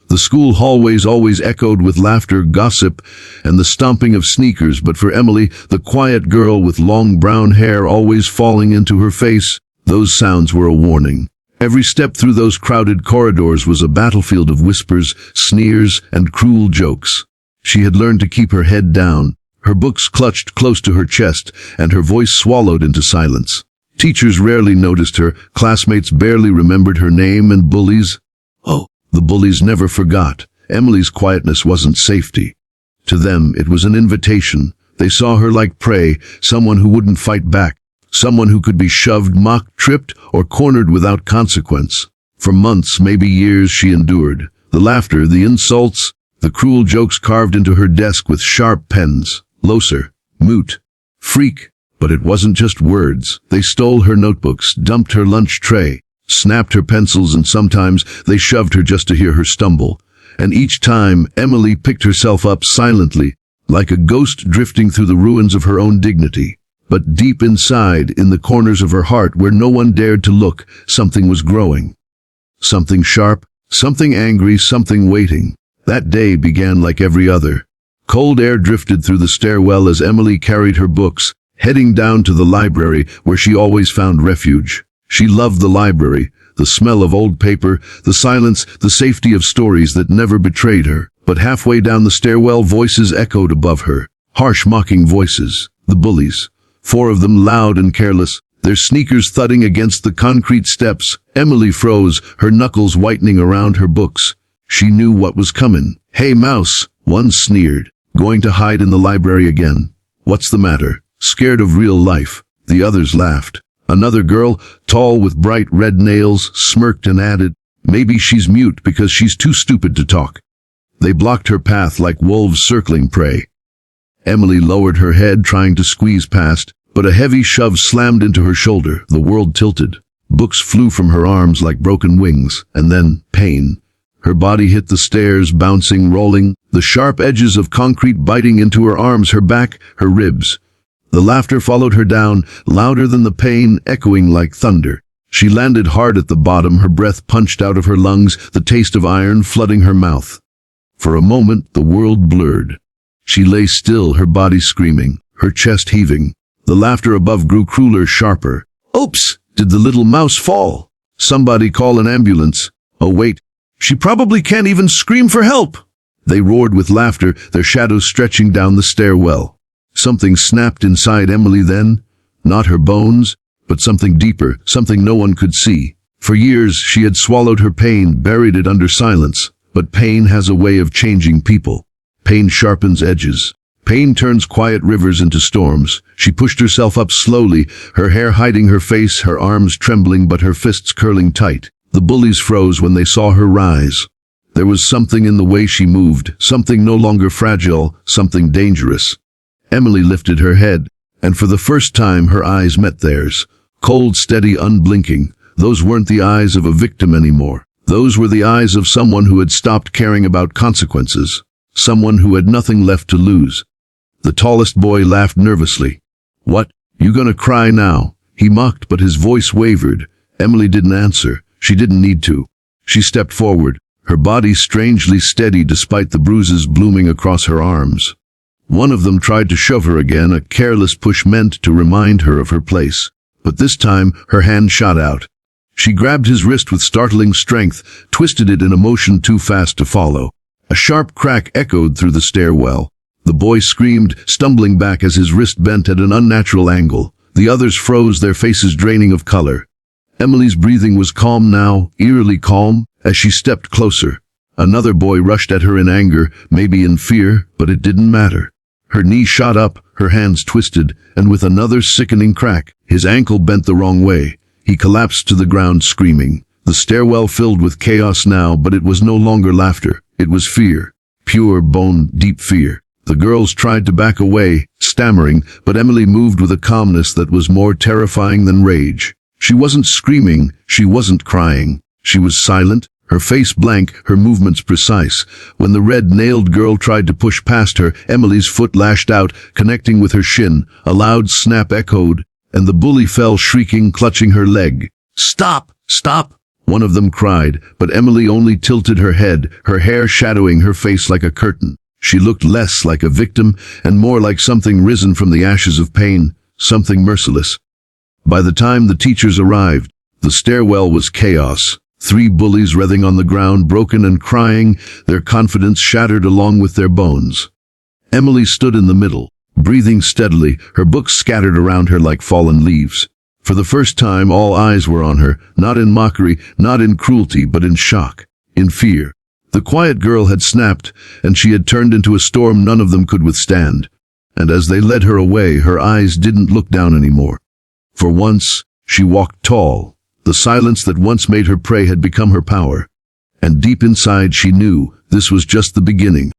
The school hallways always echoed with laughter, gossip, and the stomping of sneakers, but for Emily, the quiet girl with long brown hair always falling into her face, those sounds were a warning. Every step through those crowded corridors was a battlefield of whispers, sneers, and cruel jokes. She had learned to keep her head down, her books clutched close to her chest, and her voice swallowed into silence. Teachers rarely noticed her, classmates barely remembered her name, and bullies, the bullies never forgot. Emily's quietness wasn't safety. To them, it was an invitation. They saw her like prey, someone who wouldn't fight back, someone who could be shoved, mocked, tripped, or cornered without consequence. For months, maybe years, she endured. The laughter, the insults, the cruel jokes carved into her desk with sharp pens. Loser, moot, freak. But it wasn't just words. They stole her notebooks, dumped her lunch tray, snapped her pencils, and sometimes they shoved her just to hear her stumble. And each time, Emily picked herself up silently, like a ghost drifting through the ruins of her own dignity. But deep inside, in the corners of her heart where no one dared to look, something was growing. Something sharp, something angry, something waiting. That day began like every other. Cold air drifted through the stairwell as Emily carried her books, heading down to the library where she always found refuge. She loved the library, the smell of old paper, the silence, the safety of stories that never betrayed her. But halfway down the stairwell, voices echoed above her. Harsh, mocking voices. The bullies. 4 of them, loud and careless, their sneakers thudding against the concrete steps. Emily froze, her knuckles whitening around her books. She knew what was coming. "Hey, mouse," one sneered. "Going to hide in the library again? What's the matter? Scared of real life?" The others laughed. Another girl, tall with bright red nails, smirked and added, "Maybe she's mute because she's too stupid to talk." They blocked her path like wolves circling prey. Emily lowered her head, trying to squeeze past, but a heavy shove slammed into her shoulder. The world tilted. Books flew from her arms like broken wings, and then pain. Her body hit the stairs, bouncing, rolling, the sharp edges of concrete biting into her arms, her back, her ribs. The laughter followed her down, louder than the pain, echoing like thunder. She landed hard at the bottom, her breath punched out of her lungs, the taste of iron flooding her mouth. For a moment, the world blurred. She lay still, her body screaming, her chest heaving. The laughter above grew crueler, sharper. "Oops! Did the little mouse fall? Somebody call an ambulance. Oh wait, she probably can't even scream for help!" They roared with laughter, their shadows stretching down the stairwell. Something snapped inside Emily then. Not her bones, but something deeper, something no one could see. For years she had swallowed her pain, buried it under silence. But pain has a way of changing people. Pain sharpens edges. Pain turns quiet rivers into storms. She pushed herself up slowly, her hair hiding her face, her arms trembling but her fists curling tight. The bullies froze when they saw her rise. There was something in the way she moved, something no longer fragile, something dangerous. Emily lifted her head, and for the first time her eyes met theirs. Cold, steady, unblinking. Those weren't the eyes of a victim anymore. Those were the eyes of someone who had stopped caring about consequences. Someone who had nothing left to lose. The tallest boy laughed nervously. "What? You gonna cry now?" He mocked, but his voice wavered. Emily didn't answer. She didn't need to. She stepped forward, her body strangely steady despite the bruises blooming across her arms. One of them tried to shove her again, a careless push meant to remind her of her place. But this time, her hand shot out. She grabbed his wrist with startling strength, twisted it in a motion too fast to follow. A sharp crack echoed through the stairwell. The boy screamed, stumbling back as his wrist bent at an unnatural angle. The others froze, their faces draining of color. Emily's breathing was calm now, eerily calm, as she stepped closer. Another boy rushed at her in anger, maybe in fear, but it didn't matter. Her knee shot up, her hands twisted, and with another sickening crack, his ankle bent the wrong way. He collapsed to the ground screaming. The stairwell filled with chaos now, but it was no longer laughter. It was fear. Pure, bone, deep fear. The girls tried to back away, stammering, but Emily moved with a calmness that was more terrifying than rage. She wasn't screaming, she wasn't crying. She was silent, her face blank, her movements precise. When the red-nailed girl tried to push past her, Emily's foot lashed out, connecting with her shin. A loud snap echoed, and the bully fell shrieking, clutching her leg. "Stop! Stop!" One of them cried, but Emily only tilted her head, her hair shadowing her face like a curtain. She looked less like a victim and more like something risen from the ashes of pain, something merciless. By the time the teachers arrived, the stairwell was chaos. 3 bullies writhing on the ground, broken and crying, their confidence shattered along with their bones. Emily stood in the middle, breathing steadily, her books scattered around her like fallen leaves. For the first time, all eyes were on her, not in mockery, not in cruelty, but in shock, in fear. The quiet girl had snapped, and she had turned into a storm none of them could withstand. And as they led her away, her eyes didn't look down anymore. For once, she walked tall. The silence that once made her prey had become her power. And deep inside she knew this was just the beginning.